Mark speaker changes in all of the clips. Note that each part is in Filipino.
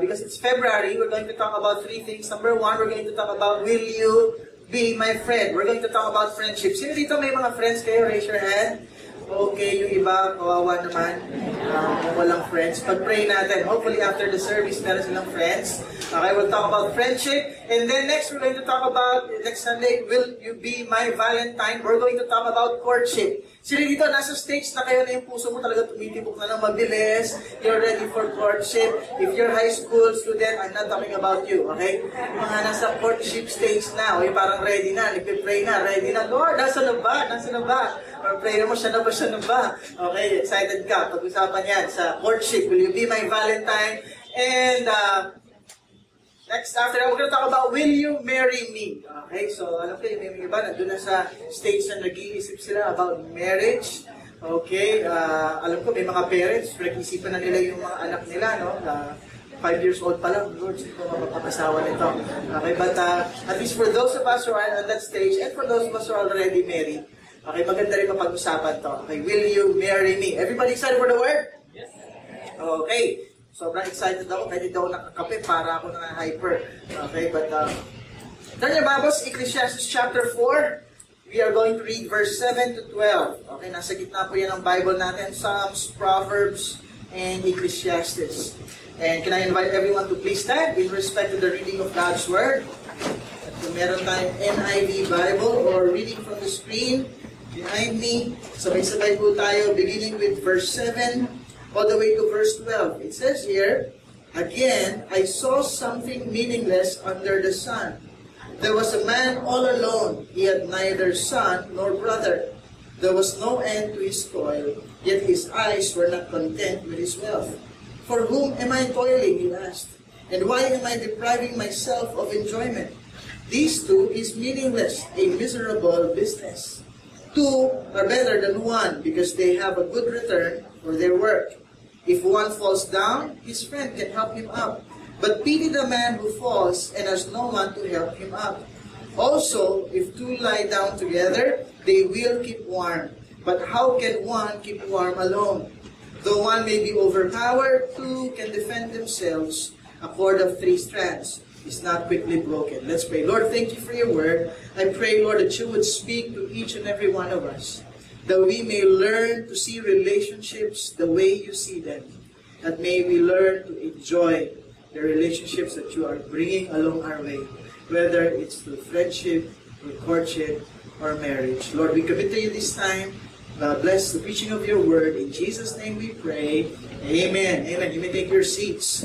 Speaker 1: Because it's February, we're going to talk about three things. Number one, we're going to talk about, will you be my friend? We're going to talk about friendship. Sino dito may mga friends kayo? Raise your hand. Okay, yung iba, kawawa naman. Walang friends. Pag-pray natin. Hopefully after the service, meron silang friends. Okay, we'll talk about friendship. And then next, we're going to talk about, next Sunday, will you be my Valentine? We're going to talk about courtship. Sino dito, nasa stage na kayo na yung puso mo talaga tumitibok na ng mabilis. You're ready for courtship. If you're high school student, I'm not talking about you, okay? Mga nasa courtship stage na, o yung parang ready na, nagpipray na, ready na. Lord, nasa na ba? Nasa na ba? Or prayer mo, siya na ba? Siya na ba? Okay, excited ka. Pag-usapan yan sa courtship. Will you be my Valentine? And next, after that, we're going to talk about, will you marry me? Okay, so alam ko yung may iba, nandun na sa stage na nag-iisip sila about marriage. Okay, alam ko may mga parents, nag-isipan na nila yung mga anak nila, no? 5 years old pa lang, Lord, sino ko mapapakasawa nito? Okay, but at least for those of us who are on that stage, and for those of us who are already married, okay, maganda rin mapag-usapan to. Okay, will you marry me? Everybody excited for the word? Yes. Okay. Sobrang excited ako. Pwede daw nakakape para ako na hyper. Okay, but turn your Bibles, Ecclesiastes chapter 4. We are going to read verse 7 to 12. Okay, nasa gitna po yan ang Bible natin. Psalms, Proverbs, and Ecclesiastes. And can I invite everyone to please stand in respect to the reading of God's Word? At kung meron tayong NIV Bible or reading from the screen behind me, sabay-sabay po tayo beginning with verse 7 all the way to verse 12. It says here, again, I saw something meaningless under the sun. There was a man all alone. He had neither son nor brother. There was no end to his toil, yet his eyes were not content with his wealth. For whom am I toiling, he asked, and why am I depriving myself of enjoyment? These two is meaningless, a miserable business. Two are better than one, because they have a good return for their work. If one falls down, his friend can help him up. But pity the man who falls and has no one to help him up. Also, if two lie down together, they will keep warm. But how can one keep warm alone? Though one may be overpowered, two can defend themselves. A cord of 3 strands is not quickly broken. Let's pray. Lord, thank you for your word. I pray, Lord, that you would speak to each and every one of us, that we may learn to see relationships the way you see them, that may we learn to enjoy the relationships that you are bringing along our way, whether it's through friendship, or courtship, or marriage. Lord, we commit to you this time. Bless the preaching of your word. In Jesus' name we pray. Amen. Amen. You may take your seats.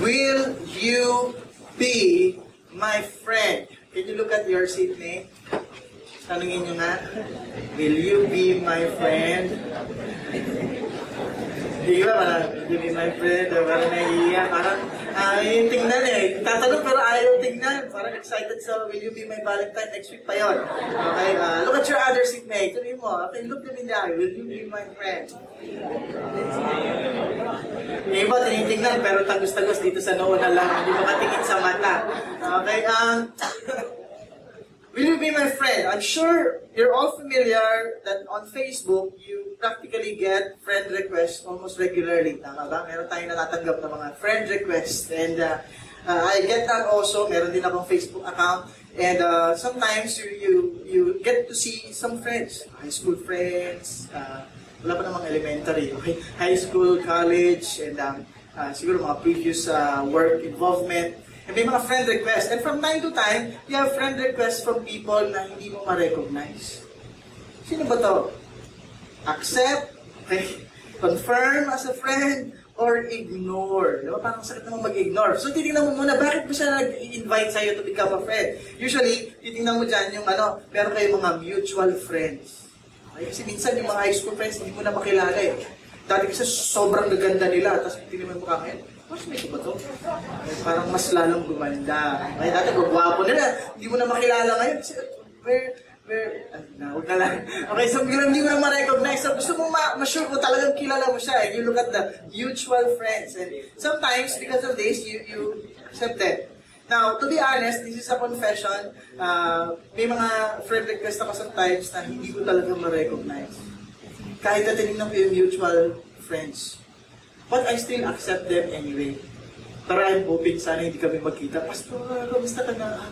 Speaker 1: Will you be my friend? Can you look at your seatmate? Tanungin nyo nga, will you be my friend? Di ba, parang, will you be my friend? O parang nahihiya. Parang, yung tingnan eh. Tatanong pero ayaw tingnan. Parang excited sa, will you be my Valentine? Next week pa yun. Okay, look at your other seatmate. Sabihin mo, okay, look them in the eye. Will you be my friend? Yung iba, tinitingnan, pero tagos-tagos dito sa noo na lang. Hindi makatingin sa mata. Okay, will you be my friend? I'm sure you're all familiar that on Facebook, you practically get friend requests almost regularly. Tama ba? Meron tayong natatanggap ng mga friend requests. And I get that also. Meron din akong Facebook account. And sometimes you get to see some friends. High school friends. Wala pa namang elementary. Okay? High school, college, and siguro mga previous work involvement. And may mga friend requests. And from time to time, you have friend requests from people na hindi mo ma-recognize. Sino ba to? Accept, okay, confirm as a friend, or ignore. Diba? Parang sakit naman mag-ignore. So, titignan mo muna, bakit ba siya nag-invite sa'yo to become a friend? Usually, titignan mo dyan yung meron kayong mga mutual friends. Okay? Kasi minsan yung mga high school friends, hindi mo na makilala eh. Dati kasi sobrang gaganda nila, tapos titignan mo yung mukha ngayon. Mas may ba ito? Parang mas lalong gumanda. Kaya dati, gwapo nila. Hindi mo na makilala ngayon. Kasi, huwag na lang. Okay, so hindi mo na ma-recognize. So, gusto mo ma-sure kung talagang kilala mo siya. And you look at the mutual friends. And sometimes, because of this, you accept them. Now, to be honest, this is a confession. May mga friend request ako sometimes na hindi ko talaga ma-recognize. Kahit na tinignan ko yung mutual friends. But I still accept them anyway. Pero I'm hoping sana hindi kami magkita. Pastor, kamusta ka na?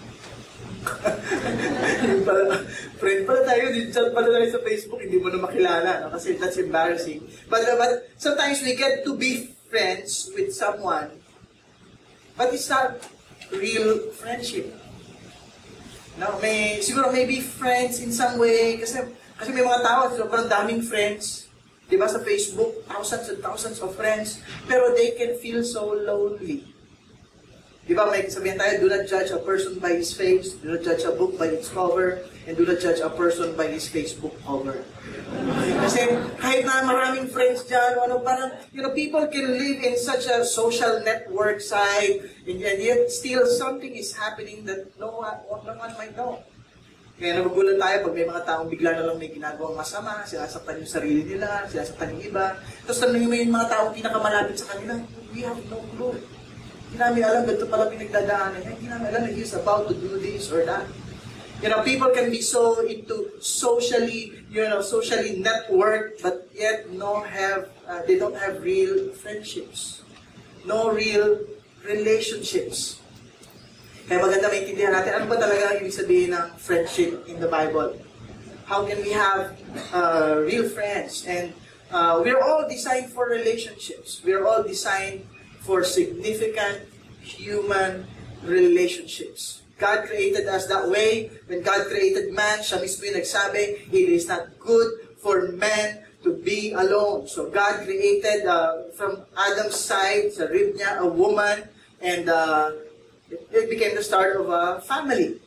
Speaker 1: Friend pala tayo, chat pala tayo sa Facebook, hindi mo na makilala. No? Kasi that's embarrassing. But sometimes we get to be friends with someone, but it's not real friendship. No, siguro maybe friends in some way, kasi may mga tao, sobrang daming friends. Diba sa Facebook, thousands and thousands of friends, pero they can feel so lonely. Diba, may sabihin tayo, do not judge a person by his face, do not judge a book by its cover, and do not judge a person by his Facebook cover. Kasi kahit na maraming friends dyan, parang, people can live in such a social network site, and yet still something is happening that no one might know. Kaya nagugulan tayo pag may mga taong bigla na lang may ginagawang masama, sinasaktan yung sarili nila, sinasaktan yung iba. Tapos tanongin mo yung mga taong pinakamalapit sa kanila, we have no clue. Hindi namin alam, ganito pala pinagdadaanan niya. Hindi namin alam na he's about to do this or that. People can be so into socially networked, but yet they don't have real friendships. No real relationships. Kaya maganda maintindihan natin, ano ba talaga ibig sabihin ng friendship in the Bible? How can we have real friends? And we're all designed for relationships. We're all designed for significant human relationships. God created us that way. When God created man, siya mismo yung nagsabi, it is not good for man to be alone. So God created from Adam's side, sa rib niya, a woman, and it became the start of a family.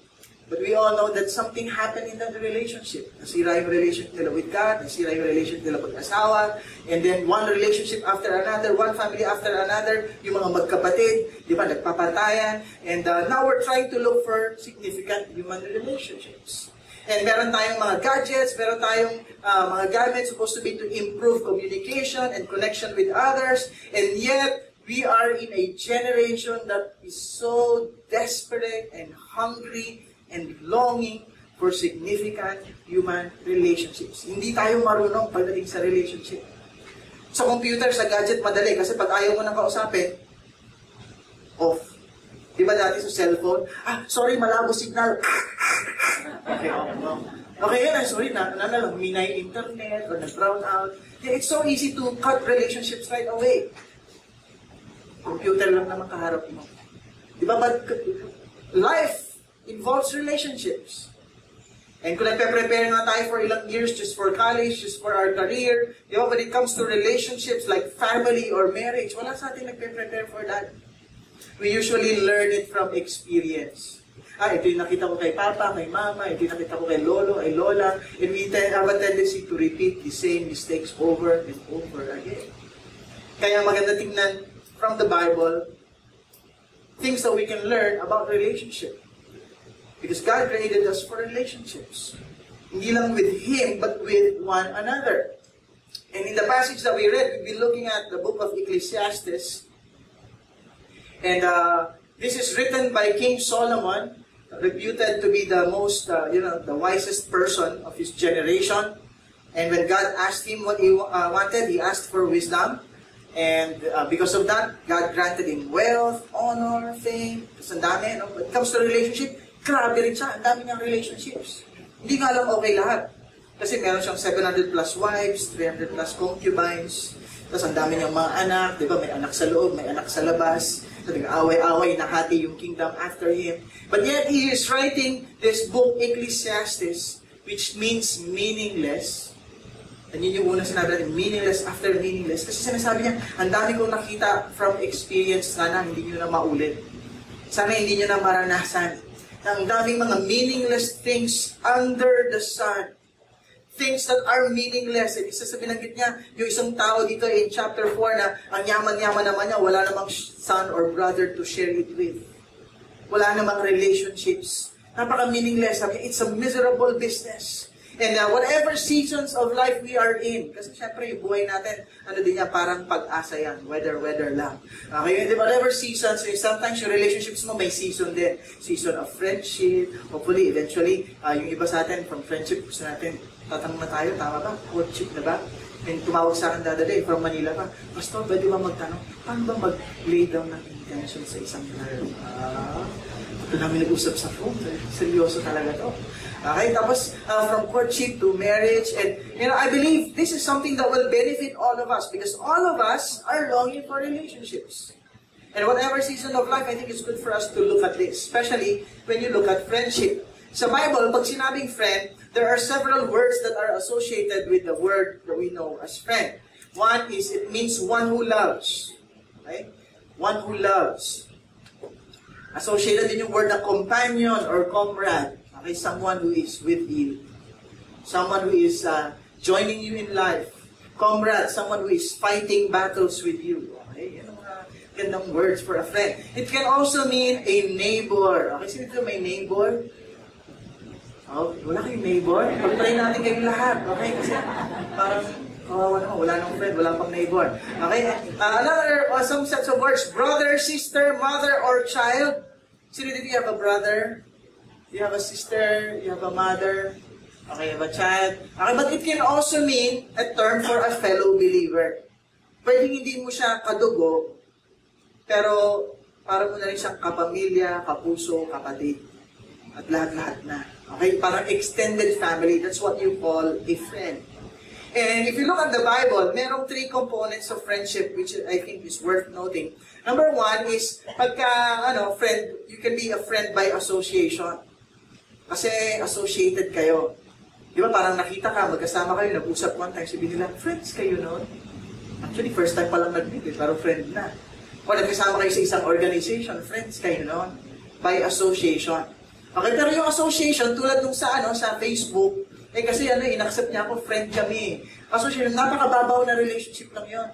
Speaker 1: But we all know that something happened in that relationship. Nasira yung relationship nila with God, nasira yung relationship nila pag-asawa, and then one relationship after another, one family after another, yung mga magkapatid, di ba, nagpapatayan, and now we're trying to look for significant human relationships. And meron tayong mga gadgets, meron tayong mga gamits supposed to be to improve communication and connection with others, and yet, we are in a generation that is so desperate and hungry and longing for significant human relationships. Hindi tayo marunong pagdating sa relationship. Sa computer, sa gadget, madali. Kasi pag ayaw mo nang kausapin, off. Di ba dati sa cellphone? Sorry, malabo signal. Okay, okay, yan. Sorry, humina yung internet or nag-brown out. It's so easy to cut relationships right away. Computer lang naman kaharap mo. Di ba? But life involves relationships. And kung nagpe-prepare nga tayo for ilang years just for college, just for our career, di ba? When it comes to relationships like family or marriage, wala sa atin nagpe-prepare for that. We usually learn it from experience. Ito yung nakita ko kay Papa, kay Mama, ito yung nakita ko kay Lolo, ay Lola, and we have a tendency to repeat the same mistakes over and over again. Kaya maganda tingnan from the Bible, things that we can learn about relationship. Because God created us for relationships. Hindi lang with Him, but with one another. And in the passage that we read, we'll be looking at the book of Ecclesiastes. And this is written by King Solomon, reputed to be the most, the wisest person of his generation. And when God asked him what he wanted, he asked for wisdom. And because of that, God granted him wealth, honor, fame. Tapos ang dami, no? When it comes to relationship, grabe rin siya. Ang dami niyang relationships. Hindi nga lang okay lahat. Kasi meron siyang 700 plus wives, 300 plus concubines. Tapos ang dami niyang mga anak. Di ba? May anak sa loob, may anak sa labas. Away-away, nahati yung kingdom after him. But yet, he is writing this book, Ecclesiastes, which means meaningless. And yun yung unang sinabi natin, meaningless after meaningless. Kasi sinasabi niya, ang dami kong nakita from experience, sana hindi nyo na maulit. Sana hindi nyo na maranasan. Ang daming mga meaningless things under the sun. Things that are meaningless. And isa sa binanggit niya, yung isang tao dito in chapter 4 na ang yaman-yaman naman niya, wala namang son or brother to share it with. Wala namang relationships. Napaka-meaningless. It's a miserable business. And whatever seasons of life we are in, kasi syempre yung buhay natin, ano din yan, parang pag-asa yan, weather lang. Okay, whatever seasons, sometimes yung relationships mo may season din. Season of friendship, hopefully, eventually, yung iba sa atin, from friendship, gusto natin, tatanong na tayo, tama ba? Courtship na ba? And tumawag sa akin the other day, from Manila pa, Pastor, pwede ba magtanong, paano ba mag-lay down ng intention sa isang girl? Ito namin nag-usap sa phone, seryoso talaga to. Okay, tapos from courtship to marriage, and I believe this is something that will benefit all of us because all of us are longing for relationships. And whatever season of life, I think it's good for us to look at this, especially when you look at friendship. Sa Bible, pag sinabing friend, there are several words that are associated with the word that we know as friend. One is, it means one who loves. Okay? One who loves. Associated din yung word na companion or comrade. Okay, someone who is with you. Someone who is joining you in life. Comrade, someone who is fighting battles with you. Okay, yan ang mga gandang words for a friend. It can also mean a neighbor. Okay, sino ito may neighbor? Oh, wala kayong neighbor? Pag-try natin kayong lahat. Okay, kasi parang kawawa naman, wala nang friend, wala pang neighbor. Okay, another, some sets of words. Brother, sister, mother, or child. Sino dito, you have a brother? You have a sister, you have a mother, okay, you have a child. Okay, but it can also mean a term for a fellow believer. Pwedeng hindi mo siya kadugo, pero parang mo na rin siyang kapamilya, kapuso, kapatid, at lahat-lahat na. Okay, parang extended family, that's what you call a friend. And if you look at the Bible, merong 3 components of friendship which I think is worth noting. Number 1 is, friend, you can be a friend by association. Kasi associated kayo. Di ba parang nakita ka, magkasama kayo, nag-usap one time, sabi nila, friends kayo noon. Actually, first time pa lang nag-meet, pero friend na. O nagkasama kayo sa isang organization, friends kayo noon. By association. Okay, pero yung association, tulad nung sa Facebook, kasi inaccept niya ako, friend kami. Association, napakababaw na relationship lang yon.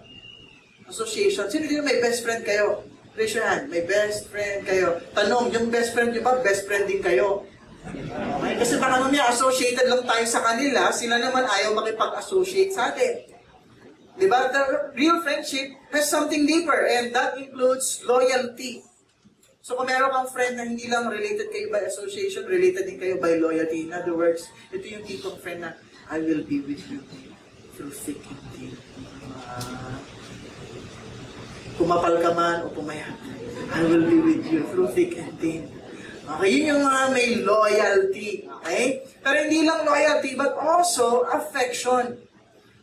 Speaker 1: Association. Sino dito may best friend kayo? Raise your hand. May best friend kayo. Tanong, yung best friend nyo ba, best friend din kayo? Okay? Kasi baka mamaya associated lang tayo sa kanila, sila naman ayaw makipag-associate sa atin. Diba? The real friendship has something deeper, and that includes loyalty. So kung meron kang friend na hindi lang related kayo by association, related din kayo by loyalty. In other words, ito yung tipong friend na, I will be with you through thick and thin. Kumapal ka man o pumayat, I will be with you through thick and thin. Okay, yun yung mga may loyalty. Okay? Pero hindi lang loyalty, but also affection.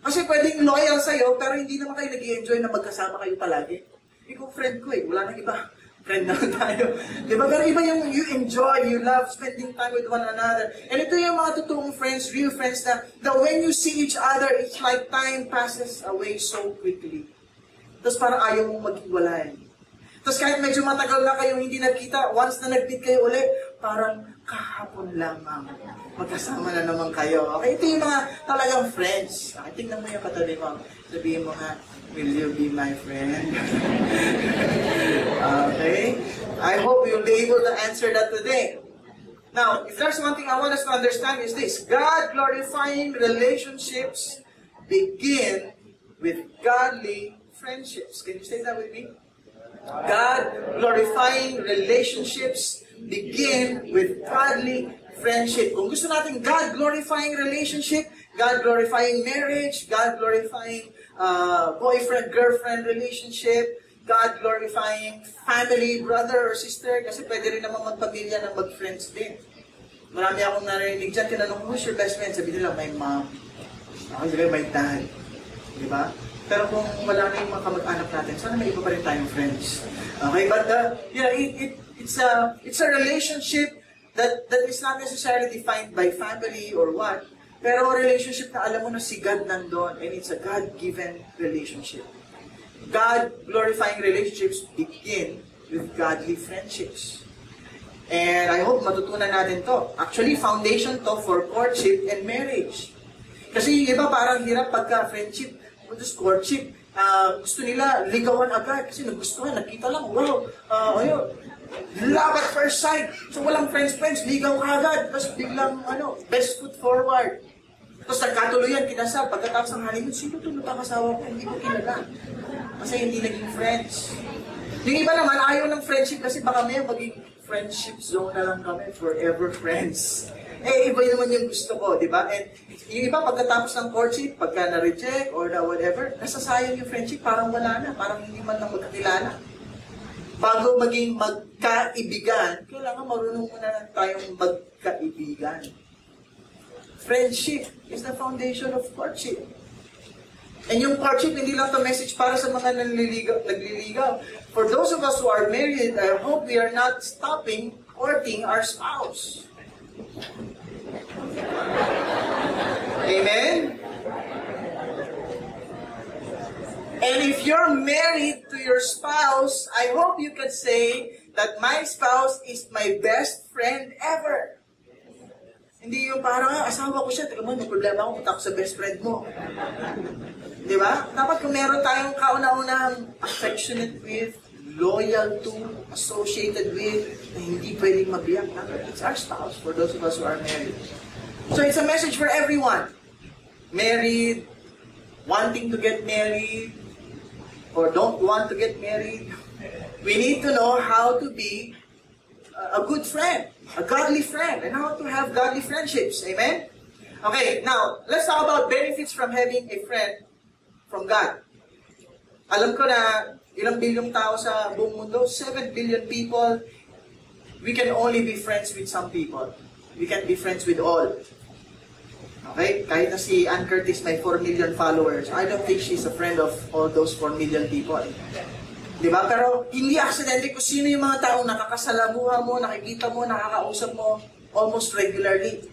Speaker 1: Kasi pwedeng loyal sa'yo, pero hindi naman kayo nag-i-enjoy na magkasama kayo palagi. Ikaw friend ko wala nang iba. Friend na tayo. Diba? Pero iba yung you enjoy, you love spending time with one another. And ito yung mga totoong friends, real friends na when you see each other, it's like time passes away so quickly. Tapos parang ayaw mong maghiwalay. Tapos kahit medyo matagal na kayong hindi nagkita, once na nag-meet kayo ulit, parang kahapon lamang. Magkasama na naman kayo. Okay, ito yung mga talagang friends. Okay, tingnan mo yung katabi mo. Sabihin mo nga, Will you be my friend? Okay. I hope you'll be able to answer that today. Now, if there's one thing I want us to understand is this. God-glorifying relationships begin with godly friendships. Can you say that with me? God-glorifying relationships begin with godly friendship. Kung gusto natin God-glorifying relationship, God-glorifying marriage, God-glorifying boyfriend-girlfriend relationship, God-glorifying family, brother or sister, kasi pwede rin naman magpamilya ng mag-friends din. Marami akong narinig dyan, tinanong, who's your best friend? Sabi nila, my mom. Ako sabi, my dad. Diba? Pero kung wala na yung mga kamag-anak natin, sana may iba pa rin tayong friends. Okay, but it's a relationship that is not necessarily defined by family or what, pero relationship na alam mo na si God nandun, and it's a God-given relationship. God-glorifying relationships begin with godly friendships. And I hope matutunan natin to. Actually, foundation to for courtship and marriage. Kasi yung iba parang hirap pagka-friendship, just courtship. Gusto nila ligawan agad kasi nagustuhan, nakita lang, wow, ayun, love at first sight. So walang friends, ligaw ka agad. Tapos biglang, best foot forward. Tapos nagkatuluyan, kinasal. Pagkatapos ng honeymoon, sino ito natakasawa ko? Hindi ko kilala. Kasi hindi naging friends. Yung iba naman, ayaw ng friendship kasi baka may maging friendship zone na lang kami, forever friends. Iba naman yung gusto ko, di ba? And yung iba, pagkatapos ng courtship, pagka na-reject or na whatever, nasasayang yung friendship, parang wala na, parang hindi man lang magkakilala. Bago maging magkaibigan, kailangan marunong muna tayong magkaibigan. Friendship is the foundation of courtship. And yung courtship, hindi lang to message para sa mga nagliligaw. For those of us who are married, I hope we are not stopping courting our spouse. Amen? And if you're married to your spouse, I hope you can say that my spouse is my best friend ever. Hindi yung parang, asawa ko siya, teka mo, may problema ako, punta ko sa best friend mo. Di ba? Dapat kung meron tayong kauna-unahang affectionate with, loyal to, associated with, na hindi pwedeng mabiyak. It's our spouse, for those of us who are married. So it's a message for everyone. Married, wanting to get married, or don't want to get married. We need to know how to be a good friend, a godly friend, and how to have godly friendships. Amen? Okay, now, let's talk about benefits from having a friend from God. Alam ko na ilang bilyong tao sa buong mundo, 7 billion people, we can only be friends with some people. We can't be friends with all. Okay? Kahit na si Ann Curtis may 4 million followers, I don't think she's a friend of all those 4 million people. Diba? Pero hindi accidentally kung sino yung mga taong nakakasalamuha mo, nakikita mo, nakakausap mo almost regularly.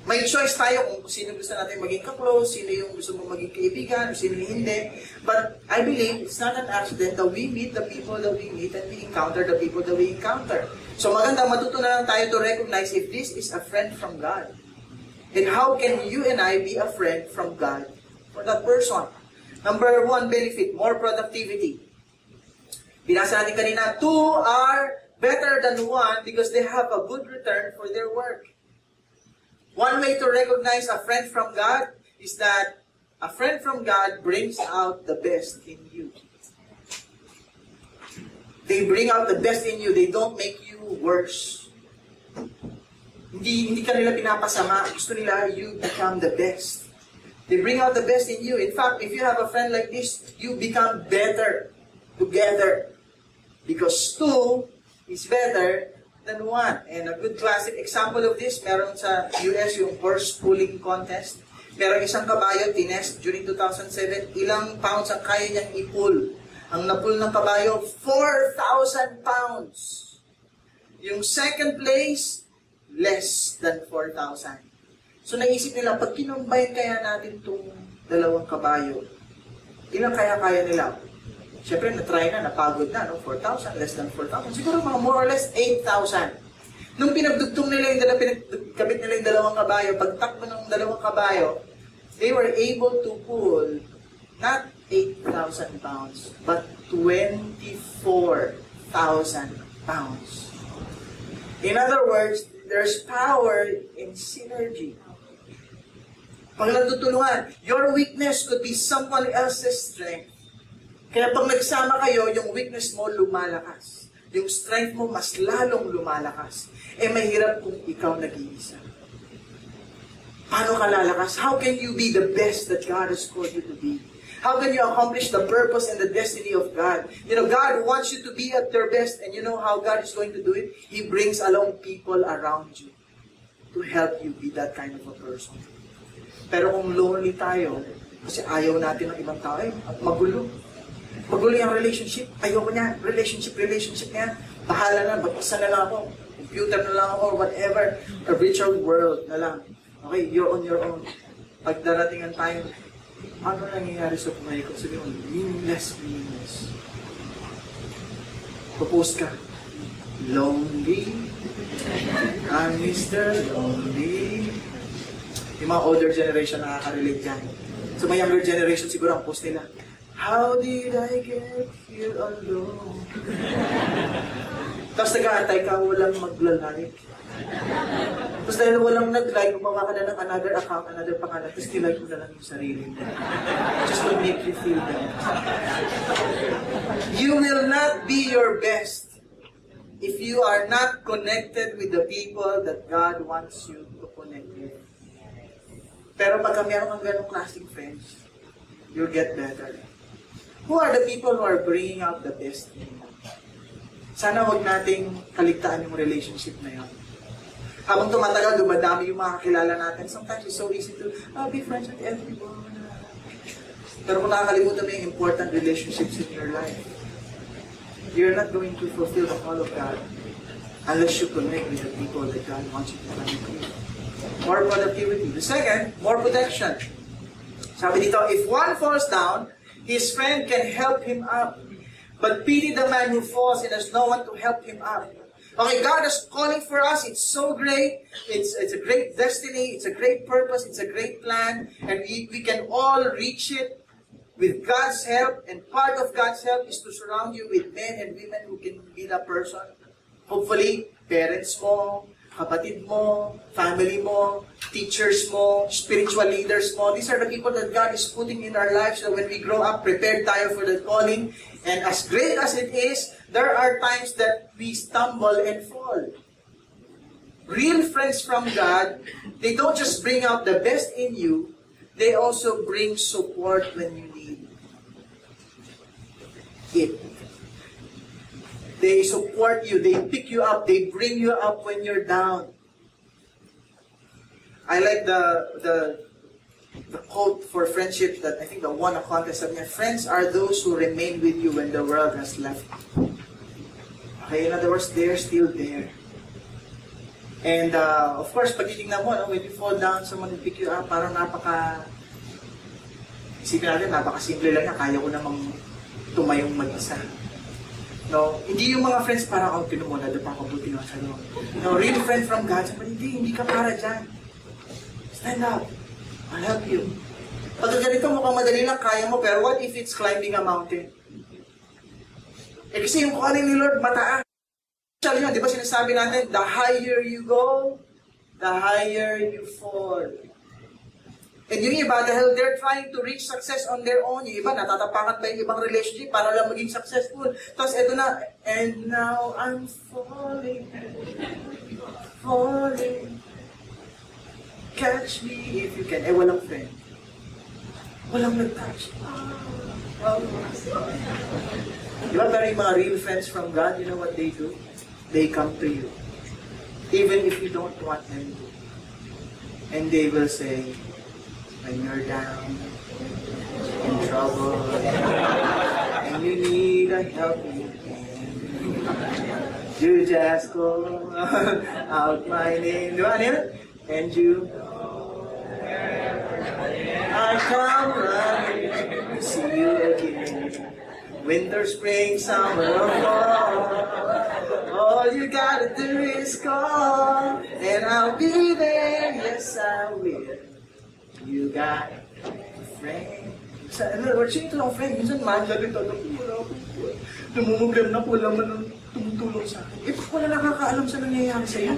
Speaker 1: May choice tayo kung sino gusto natin maging ka-close, sino yung gusto mo maging kaibigan, sino yung hindi. But I believe it's not an accident that we meet the people that we meet and we encounter the people that we encounter. So maganda, matutunan lang tayo to recognize if this is a friend from God. And how can you and I be a friend from God for that person? Number 1 benefit, more productivity. Binasa natin kanina, 2 are better than 1 because they have a good return for their work. One way to recognize a friend from God is that a friend from God brings out the best in you. They bring out the best in you. They don't make you worse. Hindi ka nila pinapasama. Gusto nila you become the best. They bring out the best in you. In fact, if you have a friend like this, you become better together. Because 2 is better than 1. And a good classic example of this, meron sa US yung horse pulling contest. Meron isang kabayo, tinest during 2007, ilang pounds ang kaya niyang i-pull. Ang na-pull ng kabayo, 4,000 pounds. Yung second place, less than 4,000. So naisip nila, pag kinumbine kaya natin itong dalawang kabayo, ilang kaya-kaya nila? Siyempre, na-try na, napagod na, no? 4,000, less than 4,000. Siguro mga more or less 8,000. Nung pinagdugtong nila yung kabit nila yung dalawang kabayo, pagtakbo ng dalawang kabayo, they were able to pull not 8,000 pounds, but 24,000 pounds. In other words, there's power in synergy. Pag nagtutulungan, your weakness could be someone else's strength. Kaya pag nagsama kayo, yung weakness mo lumalakas. Yung strength mo mas lalong lumalakas. Eh mahirap kung ikaw nag-iisa. Paano ka lalakas? How can you be the best that God has called you to be? How can you accomplish the purpose and the destiny of God? You know, God wants you to be at your best, and you know how God is going to do it? He brings along people around you to help you be that kind of a person. Pero kung lonely tayo, kasi ayaw natin ng ibang tao, magulo. Magulo yung relationship. Ayoko niya. Relationship niya. Bahala na. Mag-isa na lang ako. Computer na lang ako or whatever. A virtual world na lang. Okay, you're on your own. Pag daratingan tayo, ano nangyayari sa buhay ko? Sabi mo, meaningless. Propose ka. Lonely. I'm Mr. Lonely. Yung mga older generation nakaka-relate dyan. So may younger generation siguro ang post nila, how did I get here alone? Tapos nag-aantay ka, walang maglalike. Tapos dahil walang nag-like, gumawa ka na ng another account, another pangalan, tapos nilike mo na lang yung sarili mo. Just to make you feel better. You will not be your best if you are not connected with the people that God wants you to connect with. Pero pagka meron kang ganong klaseng friends, you'll get better. Who are the people who are bringing out the best in you? Sana huwag nating kaligtaan yung relationship na yun. Habang tumatagal, dumadami yung mga kakilala natin. Sometimes it's so easy to be friends with everyone. Pero kung nakakalimutan mo yung important relationships in your life, you're not going to fulfill the call of God unless you connect with the people that God wants you to connect with. More productivity. The second, more protection. Sabi dito, if one falls down, his friend can help him up. But pity the man who falls and has no one to help him up. Okay, God is calling for us. It's so great. It's a great destiny. It's a great purpose. It's a great plan. And we can all reach it with God's help. And part of God's help is to surround you with men and women who can be that person. Hopefully, parents mo, kapatid mo, family mo, teachers mo, spiritual leaders mo. These are the people that God is putting in our lives so when we grow up, prepared tayo for the calling. And as great as it is, there are times that we stumble and fall. Real friends from God, they don't just bring out the best in you, they also bring support when you need it. They support you, they pick you up, they bring you up when you're down. I like the quote for friendship that I think that won a contest of niya, friends are those who remain with you when the world has left. Okay, in other words, they're still there. And of course, pag titignan mo, no, when you fall down, someone will pick you up, parang isipin natin, napaka-simple lang yan, kaya ko namang tumayong mag-isa. No, hindi yung mga friends parang, tinan mo, nadapa ko, buti naman sa'yo. No, real friend from God, sabi, hindi ka para dyan. Stand up. I'll help you. Pag ganito, mukhang madali lang, kaya mo, pero what if it's climbing a mountain? Eh kasi yung calling ni Lord, mataas. Di ba sinasabi natin, the higher you go, the higher you fall. And yung iba, dahil they're trying to reach success on their own, yung iba, natatapakan pa yung ibang relationship para lang maging successful. Tapos eto na, and now I'm falling, falling. Catch me if you can. Eh, walang friend. Walang nag-touch. Diba, pero yung mga real friends from God, you know what they do? They come to you. Even if you don't want them to. And they will say, when you're down, in trouble, and you need a helping hand, you just call out my name. Diba, ano yun? And you I come running to see you again. Winter, spring, summer, or fall. All you gotta do is call, and I'll be there. Yes, I will. You got a friend who Sino ito lang friend? Minsan mahal ito. Namumuglam na po laman ng tumutulong sa akin. Eh, wala nakakaalam sa nangyayari sa'yo.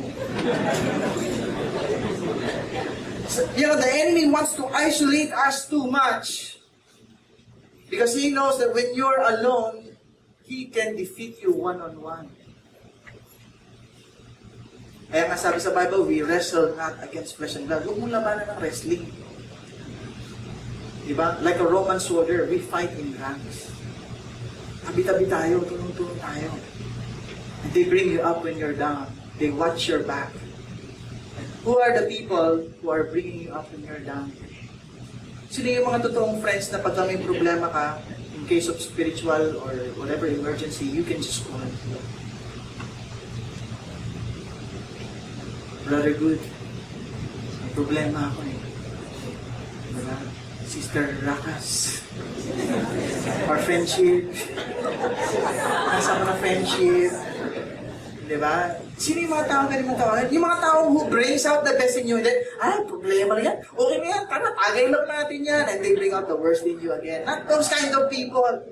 Speaker 1: So, the enemy wants to isolate us too much. Because he knows that when you're alone, he can defeat you one-on-one. Kaya nga sabi sa Bible, we wrestle not against flesh and blood. Huwag mong labanan ng wrestling. Diba? Like a Roman soldier, we fight in ranks. Tabi-tabi tayo, tulong-tulong tayo. And they bring you up when you're down. They watch your back. Who are the people who are bringing you up when you're down? Sino yung mga totoong friends na pag may problema ka, in case of spiritual or whatever emergency, you can just call. Brother Good, may problema ako eh. Diba? Sister Rakas. Or friendship. Nasa na friendship. Diba? Sino yung mga taong ganun tawagan? Yung mga taong who brings out the best in you. And then, problema na yan. Okay na yan. Tara, tagay lang natin yan. And they bring out the worst in you again. Not those kind of people.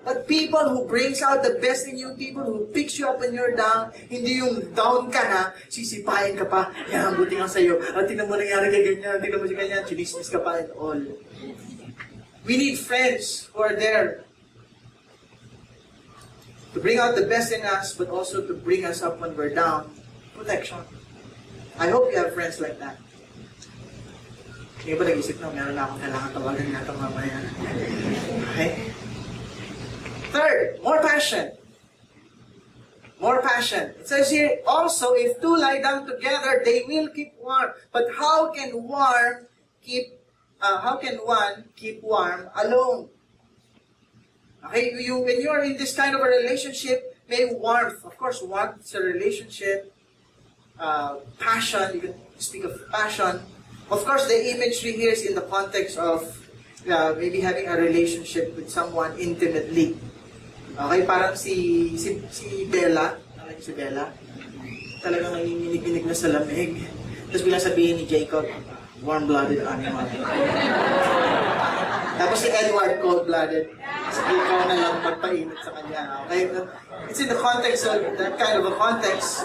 Speaker 1: But people who brings out the best in you, people who picks you up when you're down, hindi yung down ka na, sisipain ka pa, yan, buti nga sa'yo, at tingnan mo nangyari kay ganyan, tingnan mo si ganyan, chinismis ka pa and all. We need friends who are there to bring out the best in us, but also to bring us up when we're down. Protection. I hope you have friends like that. Hindi ba nag-isip na, meron na akong kailangan tawagan nga itong mamaya. Okay? Third, more passion. More passion. It says here, also, if two lie down together, they will keep warm. But how can one keep warm alone? Okay, when you are in this kind of a relationship, may warmth. Of course, warmth is a relationship. Passion, you can speak of passion. Of course, the imagery here is in the context of maybe having a relationship with someone intimately. Okay, parang si Bella, si Bella, talagang nanginginig-inig na sa lamig. Tapos bilang sabihin ni Jacob, warm-blooded animal. Tapos si Edward, cold-blooded. Sige, ikaw na lang magpainit sa kanya. Okay? It's in the context of that kind of a context.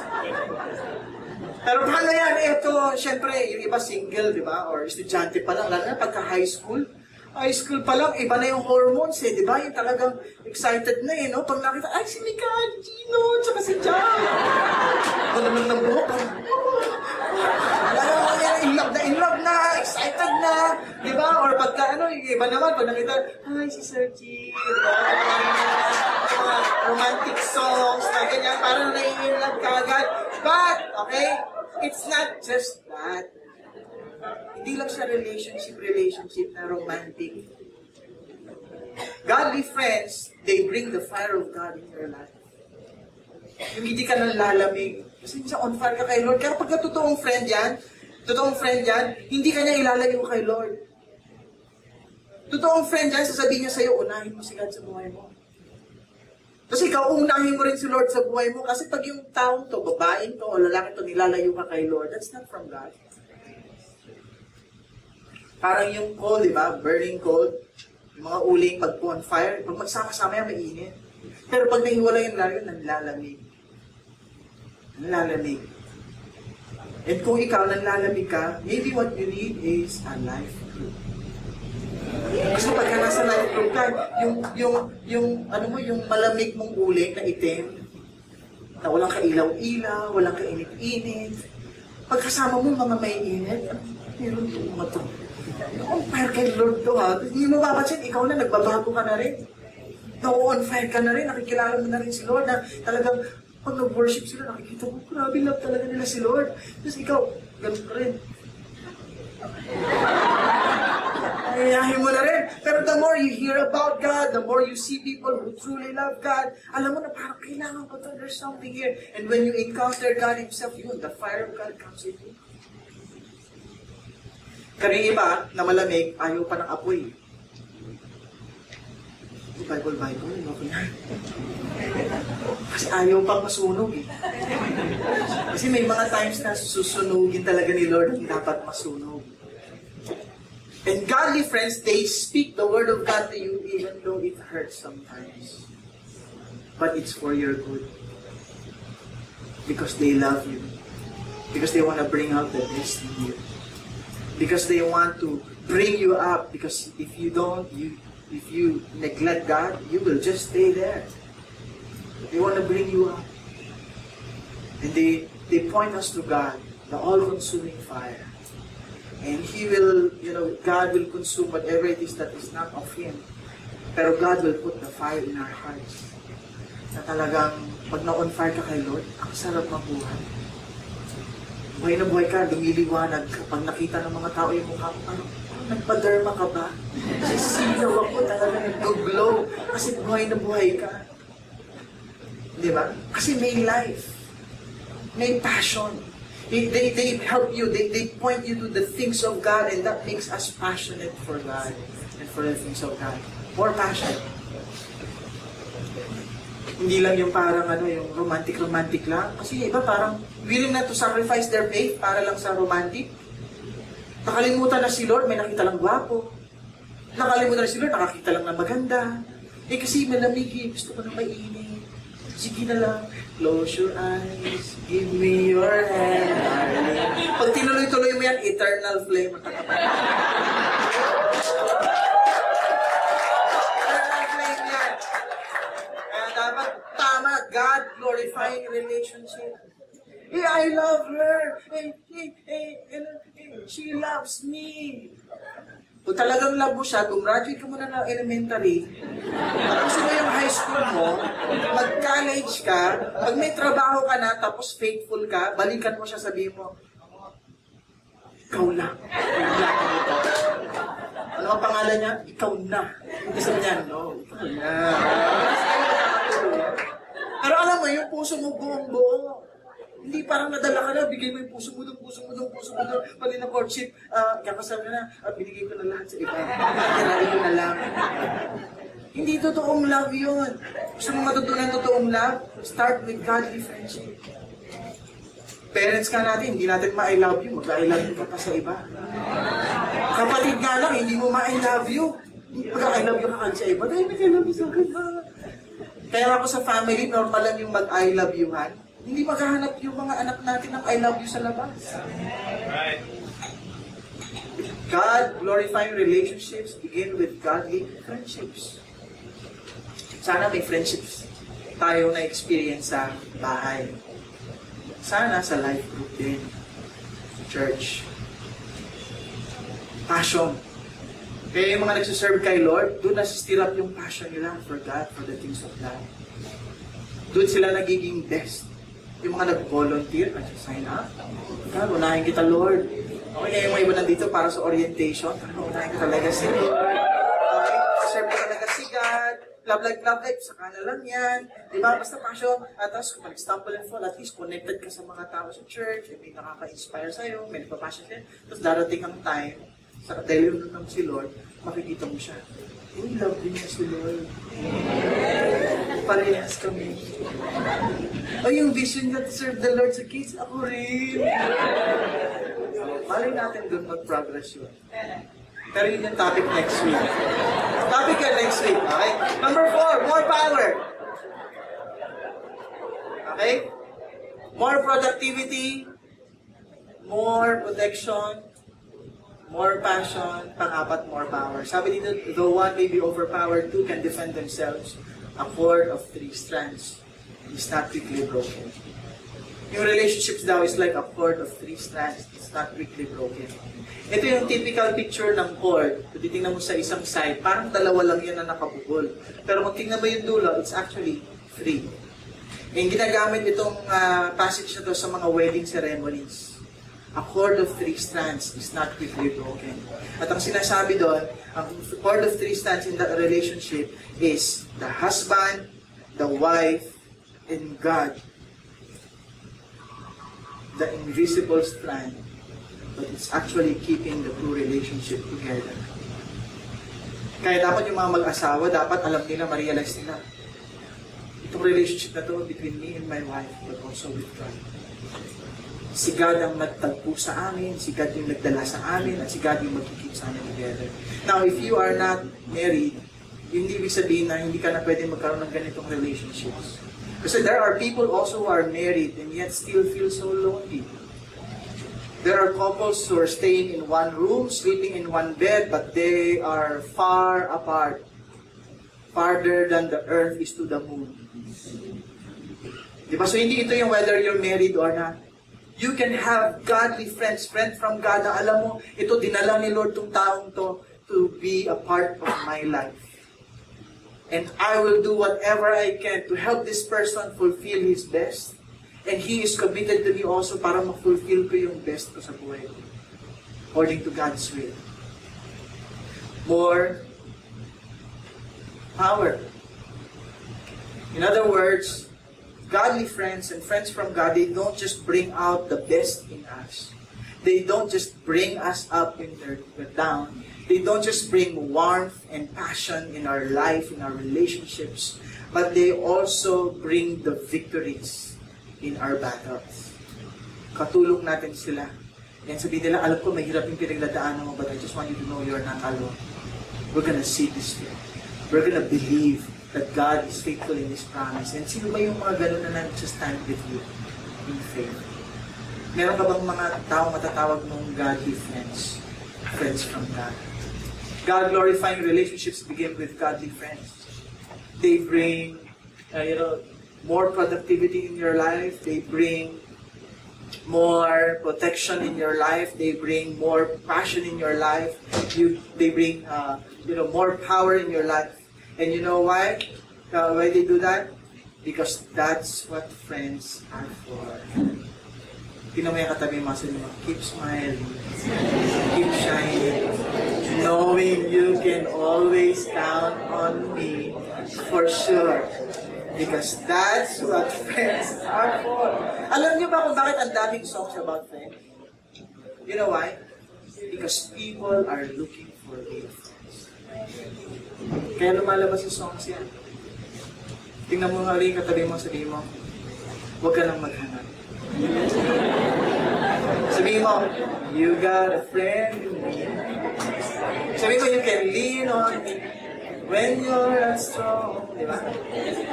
Speaker 1: Pero paano yan? Ito, syempre, yung iba single, di ba? Or estudyante pa lang, lalo na pagka high school. High school pa lang, iba na yung hormones eh, di ba? Yung talagang excited na eh, no? Pag nakita, ay, si Mika, Gino, tsaka si John. Ano naman ng buhok? In love na, excited na, di ba? Or pagka, yung iba naman, pag nakita, ay, si Sergi, di ba? Romantic songs, na ganyan, parang nai-in-love ka agad. But, okay, it's not just that. Hindi lang siya relationship na romantic. Godly friends, they bring the fire of God in your life. Yung hindi ka nang lalamig. Kasi minsan on fire ka kay Lord. Kaya pagka totoong friend yan, hindi ka niya ilalayo kay Lord. Totoong friend yan, sasabihin niya sa'yo, unahin mo si God sa buhay mo. Kasi ikaw, unahin mo rin si Lord sa buhay mo. Kasi pag yung taong to, babaeng to, o lalaki to, nilalayo ka kay Lord, that's not from God. Parang yung coal, di ba? Burning coal. Yung mga uling pag bonfire, pag magsama-sama yan, mainit. Pero pag nahiwala yung layo, nanlalamig. Nanlalamig. And kung ikaw nanlalamig ka, maybe what you need is a life group. Kasi pagka nasa life group ka, yung malamig mong uling na itim, na walang kailaw-ilaw, walang kainit-init. Pagkasama mo mga may init, meron itong mga to. On fire kay Lord to ha. Hindi mo mapapansin, ikaw na, nagbabago ka na rin. On fire ka na rin, nakikilala mo na rin si Lord na talagang pag nag-worship sila, nakikita mo, grabe love talaga nila si Lord. Tapos ikaw, ganun ka rin. Ayahin mo na rin. Pero the more you hear about God, the more you see people who truly love God, alam mo na parang kailangan ko to, there's something here. And when you encounter God Himself, yun, the fire of God comes in you. Karing iba na malamig, ayaw pa ng apoy. Bible, okay na. Kasi ayaw pang masunog eh. Kasi may mga times na susunugin talaga ni Lord ang dapat masunog. And godly friends, they speak the word of God to you even though it hurts sometimes. But it's for your good. Because they love you. Because they want to bring out the best in you. Because they want to bring you up. Because if you don't, if you neglect God, you will just stay there. They want to bring you up. And they point us to God, the all-consuming fire. And He will, God will consume whatever it is that is not of Him. Pero God will put the fire in our hearts. Na talagang, pag na-on fire ka kay Lord, ang sarap mabuhay. Buhay na buhay ka, lumiliwanag ka. Pag nakita ng mga tao yung mukha mo, nagpa-derma ka ba? Sisigaw ako, talaga nag-glow. Kasi buhay na buhay ka. Di ba? Kasi may life. May passion. They help you. They point you to the things of God, and that makes us passionate for God and for the things of God. More passion. Hindi lang yung parang yung romantic lang. Kasi iba parang willing na to sacrifice their faith para lang sa romantic. Nakalimutan na si Lord, may nakita lang gwapo. Nakalimutan na si Lord, nakakita lang na maganda. Kasi malamig, gusto ko na mainit. Sige na lang. Close your eyes, give me your hand, darling. Pag tinuloy-tuloy mo yan, eternal flame ang katapat. Eternal flame yan. Kaya dapat tama, God-glorifying relationship. I love her. She loves me. Kung talagang love mo siya, gumraduate ka muna ng elementary, tapos mo yung high school mo, mag-college ka, pag may trabaho ka na, tapos faithful ka, balikan mo siya, sabihin mo, ikaw lang. Ano ang pangalan niya? Ikaw na. Hindi sabi niya, no, ikaw na. Pero alam mo, yung puso mo buong-buo. Hindi parang nadala ka na, bigay mo yung puso mo doon, pali na courtship, kakasal ka na, binigay ko na lahat sa iba. Kailangan ko na lang. Hindi totoong love yun. Gusto mo matutunan totoong love? Start with godly friendship. Parents ka natin, hindi natin ma-I love you, mag-I love you ka pa sa iba. Kapatid nga lang, hindi mo ma-I love you. Mag-I love you ka sa iba, dahil mag-I love you sa akin ba? Kaya ako sa family, normal lang yung mag-I love you-han. Hindi maghahanap yung mga anak natin ng I love you sa labas. Right. God-glorifying relationships begin with godly friendships. Sana may friendships tayo na experience sa bahay. Sana sa life group din. Church. Passion. Kaya yung mga nagsiserve kay Lord, doon nasistirap yung passion nila for God, for the things of God. Doon sila nagiging best. Yung mga nag-volunteer, nag-sign up. Unahin kita, Lord. Okay, kaya yung mga iba nandito para sa orientation. Unahin kita talaga si Lord. Okay, serve ka talaga si God. Love life, saka na lang yan. Diba? Basta passion. At tapos, kung mag-stumble and fall, at least connected ka sa mga tao sa church. May nakaka-inspire sa'yo, may nagpa-passion sa'yo. Tapos darating ang time, dahil yung nung si Lord, makikita mo siya. Love din niya si Lord. Parehas kami. Yung vision niya to serve the Lord sa kids, ako rin. Malay natin doon mag-progress yun. Pero yun yung topic next week. Topic yan next week, okay? Number 4, more power. Okay? More productivity, more protection, more passion, pang-apat, more power. Sabi dito, though one may be overpowered, two can defend themselves. A cord of 3 strands is not quickly broken. Yung relationships daw is like a cord of 3 strands. It's not quickly broken. Ito yung typical picture ng cord. Kung titingnan mo sa isang side, parang dalawa lang yan na nakabukol. Pero kung tingnan mo yung dulo, it's actually 3. Yung ginagamit itong passage na to sa mga wedding ceremonies. A cord of 3 strands is not quickly broken. At ang sinasabi doon, ang cord of 3 strands in that relationship is the husband, the wife, and God. The invisible strand, but it's actually keeping the two relationship together. Kaya dapat yung mga mag-asawa, dapat alam nila, ma-realize nila. itong relationship na to between me and my wife, but also with God. Si God ang nagtagpo sa amin, si God yung nagdala sa amin, at si God yung mag-keep sa amin together. Now, if you are not married, hindi ibig sabihin na hindi ka na pwede magkaroon ng ganitong relationships. Kasi there are people also who are married and yet still feel so lonely. There are couples who are staying in one room, sleeping in one bed, but they are far apart. Farther than the earth is to the moon. Diba? So hindi ito yung whether you're married or not. You can have godly friends, friend from God na alam mo, ito dinala ni Lord tong taong to be a part of my life. And I will do whatever I can to help this person fulfill his best. And he is committed to me also para ma-fulfill ko yung best ko sa buhay ko. According to God's will. More power. In other words, godly friends and friends from God, they don't just bring out the best in us. They don't just bring us up and down. They don't just bring warmth and passion in our life, in our relationships, but they also bring the victories in our battles. Katulong natin sila. And sabihin nila, alam ko, mahirap yung pinagdadaanan mo, but I just want you to know you're not alone. We're gonna see this through. We're gonna believe that God is faithful in His promise. And sino ba yung mga ganun na nag-stand with you in faith? Meron ka bang mga tao matatawag mong godly friends? Friends from God. God-glorifying relationships begin with godly friends. They bring, more productivity in your life. They bring more protection in your life. They bring more passion in your life. They bring, more power in your life. And you know why? Why they do that? Because that's what friends are for. Tingnan mo yung katabi mo, keep smiling, keep shining, knowing you can always count on me for sure. Because that's what friends are for. Alam niyo ba kung bakit ang daming songs about friends? You know why? Because people are looking for real friends. Kaya lumalabas yung songs yan. Tingnan mo nga rin katabi mo, sabihin mo, huwag ka lang maghanap. Sabihin mo, you got a friend in me. Sabihin mo, you can lean on me when you're not strong. Diba?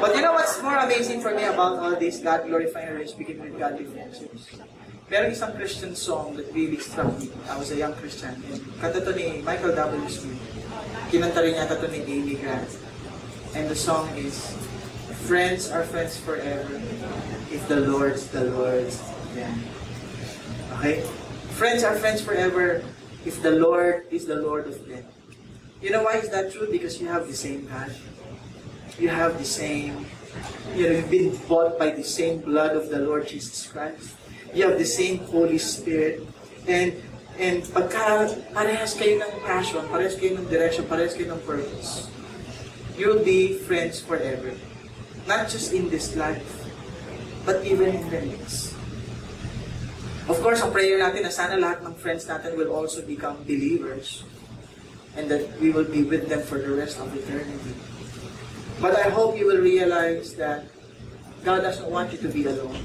Speaker 1: But you know what's more amazing for me about all this God-glorifying relationship begin with godly friendships? Meron isang Christian song that really struck me. I was a young Christian. Kanta to ni Michael W. Smith. Kinanta rin yata to ni Amy Grant. And the song is, friends are friends forever if the Lord's them. Okay? Friends are friends forever if the Lord is the Lord of them. You know why is that true? Because you have the same God. You have the same, you've been bought by the same blood of the Lord Jesus Christ. You have the same Holy Spirit. And pagka parehas kayo ng passion, parehas kayo ng direction, parehas kayo ng purpose, you'll be friends forever. Not just in this life, but even in the next. Of course, ang prayer natin na sana lahat ng friends natin will also become believers and that we will be with them for the rest of eternity. But I hope you will realize that God doesn't want you to be alone.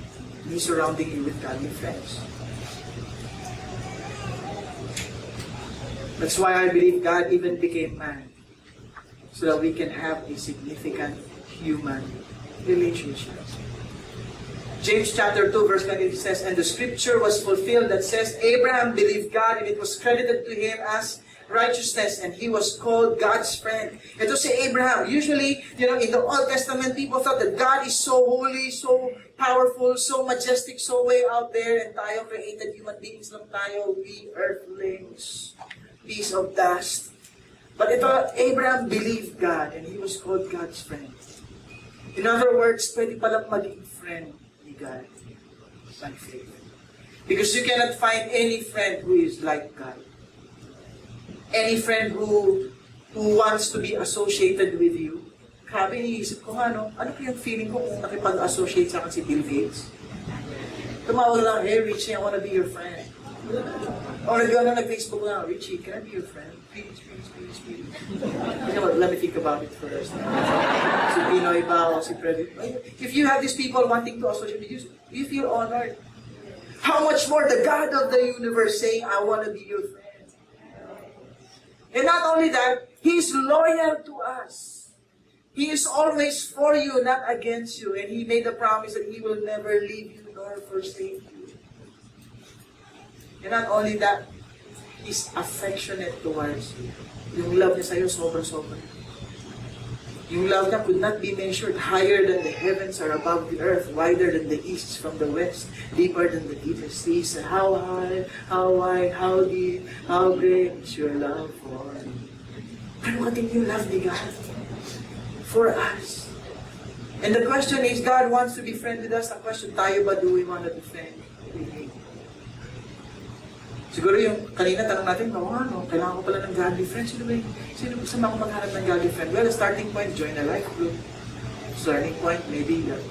Speaker 1: He's surrounding you with godly friends. That's why I believe God even became man, so that we can have a significant human relationship. James chapter 2 verse 20 says, and the scripture was fulfilled that says, Abraham believed God and it was credited to him as righteousness and he was called God's friend. Ito si Abraham. Usually, in the Old Testament, people thought that God is so holy, so powerful, so majestic, so way out there, and tayo created human beings lang tayo, we earthlings, piece of dust. But ito, Abraham believed God and he was called God's friend. In other words, pwede palang maging friend ni God by faith. Because you cannot find any friend who is like God. Any friend who wants to be associated with you. Grabe, iniisip ko ano po yung feeling ko kung nakipag-associate sa akin si Bill Gates? Tumawag lang, hey Richie, I want to be your friend. O nag-Facebook na, Richie, can I be your friend? Please. Let me think about it first. Si Pinoy ba o si Freddy? If you have these people wanting to associate with you, you feel honored. How much more the God of the universe saying, I want to be your friend. And not only that, He's loyal to us. He is always for you, not against you. And He made a promise that He will never leave you nor forsake you. And not only that, He's affectionate towards you. Yung love niya sa'yo, sobra-sobra. Yung love niya could not be measured. Higher than the heavens are above the earth, wider than the east from the west, deeper than the deepest seas. How high, how wide, how deep, how great is your love for me. Ano kating yung love ni God for us? And the question is, God wants to be friend with us. Ang question, tayo ba do we want to be friend with Him? Siguro yung kanina tanong natin, kailangan ko pala ng godly friend. Sino gusto mo ako maghanap ng godly friend? Well, the starting point, join a life group. Starting point, maybe the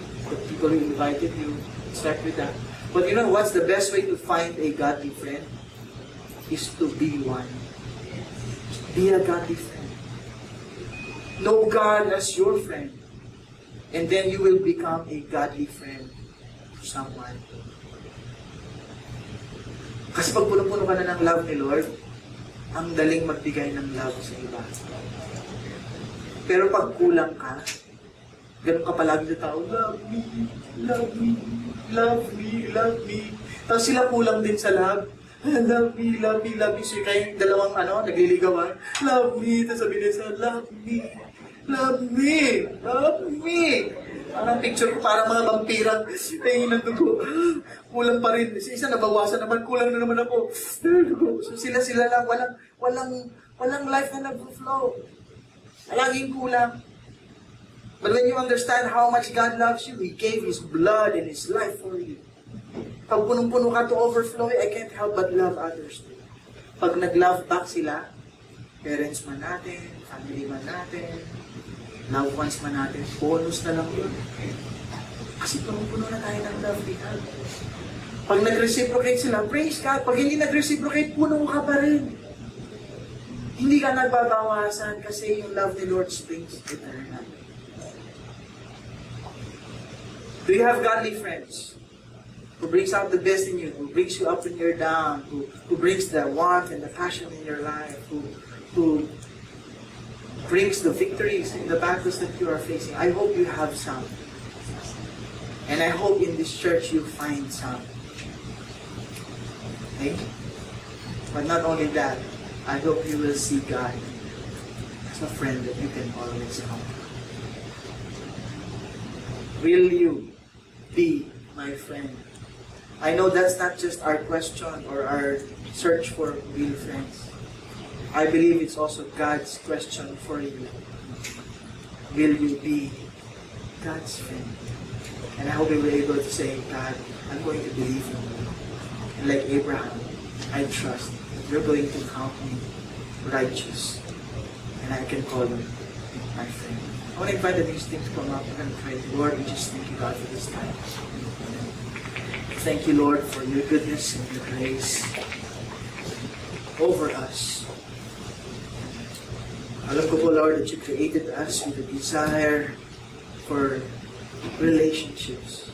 Speaker 1: people who invited you, start with that. But you know what's the best way to find a godly friend? Is to be one. Be a godly friend. Know God as your friend. And then you will become a godly friend to someone. Kasi pag puno-puno ka na ng love ni Lord, ang daling magbigay ng love sa iba. Pero pag kulang ka, ganun ka palagi sa tao, love me, love me, love me, love me. Tapos sila kulang din sa love. Love me, love me, love me. So kayong dalawang nagliligawan, love me. Tapos sabi nila, love me, love me, love me. Ang picture ko parang mga vampirang tingin ng dugo. Kulang pa rin. Isa nabawasan naman, kulang na naman ako. So sila lang, walang life na nag-flow. Laging kulang. But when you understand how much God loves you, He gave His blood and His life for you. Pag punong-puno ka to overflow, I can't help but love others too. Pag nag-love back sila, parents man natin, family man natin, loved ones man natin, bonus na lang yun. Kasi punong-puno na tayo ng love ni God. Pag nag-reciprocate sila, praise God. Pag hindi nag-reciprocate, puno ka pa rin. Hindi ka nagbabawasan kasi yung love ni Lord springs eternal. Do you have godly friends? Who brings out the best in you, who brings you up when you're down, who brings the warmth and the passion in your life, who brings the victories in the battles that you are facing. I hope you have some. And I hope in this church you find some. Okay? But not only that, I hope you will see God as a friend that you can always come to. Will you be my friend? I know that's not just our question or our search for real friends. I believe it's also God's question for you. Will you be God's friend? And I hope you were able to say, God, I'm going to believe in you. And like Abraham, I trust that you're going to count me righteous. And I can call you my friend. I want to invite the next thing to come up and pray. Lord, we just thank you, God, for this time. Thank you, Lord, for your goodness and your grace over us. Alam ko po, Lord, that you created us with a desire for relationships.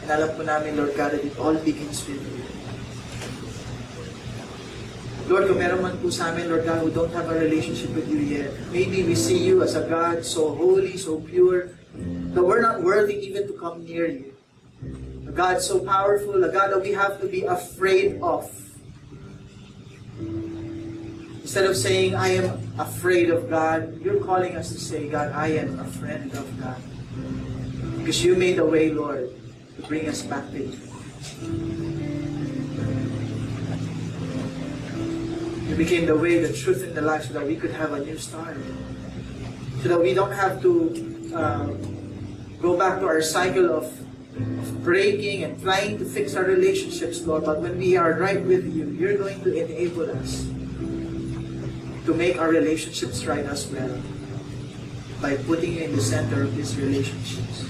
Speaker 1: And alam po namin, Lord God, that it all begins with you. Lord, kung meron man po sa amin, Lord God, who don't have a relationship with you yet, maybe we see you as a God so holy, so pure, that we're not worthy even to come near you. A God so powerful, a God that we have to be afraid of. Instead of saying, I am afraid of God, you're calling us to say, God, I am a friend of God. Because you made a way, Lord, to bring us back to you. You became the way, the truth, and the life so that we could have a new start. So that we don't have to go back to our cycle of breaking and trying to fix our relationships, Lord. But when we are right with you, you're going to enable us to make our relationships right as well by putting you in the center of these relationships.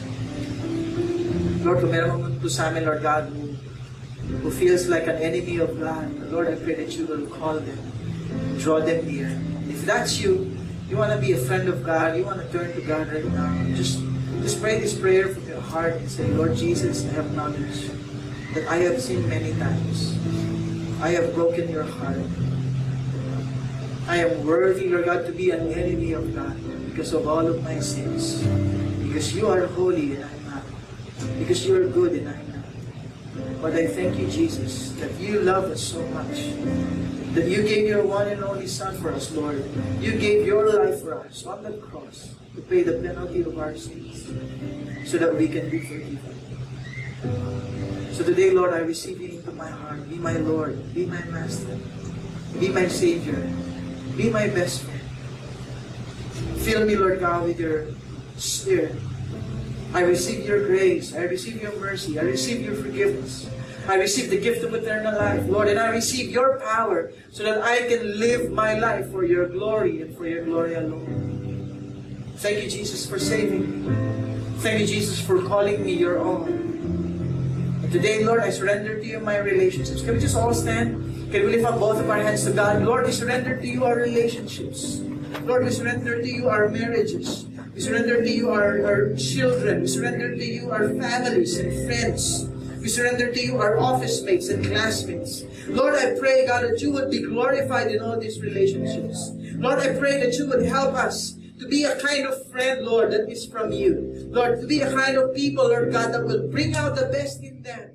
Speaker 1: Lord, kung meron mo po sa amin, Lord God, who who feels like an enemy of God, Lord, I pray that you will call them, draw them near. If that's you, you want to be a friend of God, you want to turn to God right now, just pray this prayer from your heart and say, Lord Jesus, I have knowledge that I have sinned many times. I have broken your heart. I am worthy, Lord God, to be an enemy of God because of all of my sins. Because you are holy and I'm not. Because you are good and I'm not. But I thank you, Jesus, that you love us so much. That you gave your one and only Son for us, Lord. You gave your life for us on the cross to pay the penalty of our sins so that we can be forgiven. So today, Lord, I receive you into my heart. Be my Lord. Be my Master. Be my Savior. Be my best friend. Fill me, Lord God, with your Spirit. I receive your grace. I receive your mercy. I receive your forgiveness. I receive the gift of eternal life, Lord, and I receive your power so that I can live my life for your glory and for your glory alone. Thank you, Jesus, for saving me. Thank you, Jesus, for calling me your own. And today, Lord, I surrender to you my relationships. Can we just all stand? Can we lift up both of our hands to God? Lord, we surrender to you our relationships. Lord, we surrender to you our marriages. We surrender to you our children. We surrender to you our families and friends. We surrender to you our office mates and classmates. Lord, I pray, God, that you would be glorified in all these relationships. Lord, I pray that you would help us to be a kind of friend, Lord, that is from you. Lord, to be a kind of people, Lord God, that will bring out the best in them.